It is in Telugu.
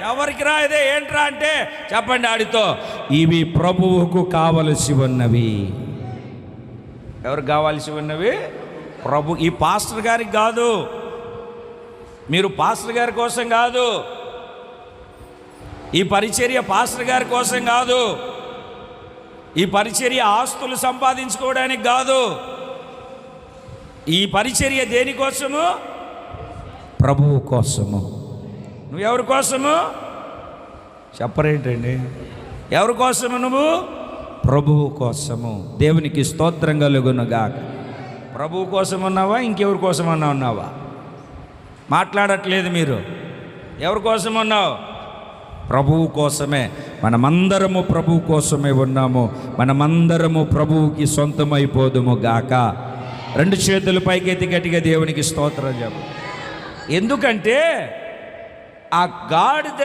ఎవరికి రా ఇదే ఏంట్రా అంటే చెప్పండి ఆడితో, ఇవి ప్రభువుకు కావలసి ఉన్నవి. ఎవరికి కావాల్సి ఉన్నవి? ప్రభు. ఈ పాస్టర్ గారికి కాదు, మీరు పాస్టర్ గారి కోసం కాదు, ఈ పరిచర్య పాస్టర్ గారి కోసం కాదు, ఈ పరిచర్య ఆస్తులు సంపాదించుకోవడానికి కాదు, ఈ పరిచర్య దేనికోసము? ప్రభువు కోసము. నువ్వు ఎవరి కోసము? చెప్పరేంటండి? ఎవరి కోసము నువ్వు? ప్రభువు కోసము. దేవునికి స్తోత్రం కలుగునుగాక. ప్రభువు కోసం ఉన్నావా, ఇంకెవరి కోసం ఉన్నావా? మాట్లాడట్లేదు మీరు. ఎవరి కోసం ఉన్నావు? ప్రభువు కోసమే. మనమందరము ప్రభువు కోసమే ఉన్నాము. మనమందరము ప్రభువుకి సొంతమైపోదుము గాక. రెండు చేతుల పైకెత్తి గట్టిగా దేవునికి స్తోత్రం చెప్పు. ఎందుకంటే ఆ గాడిద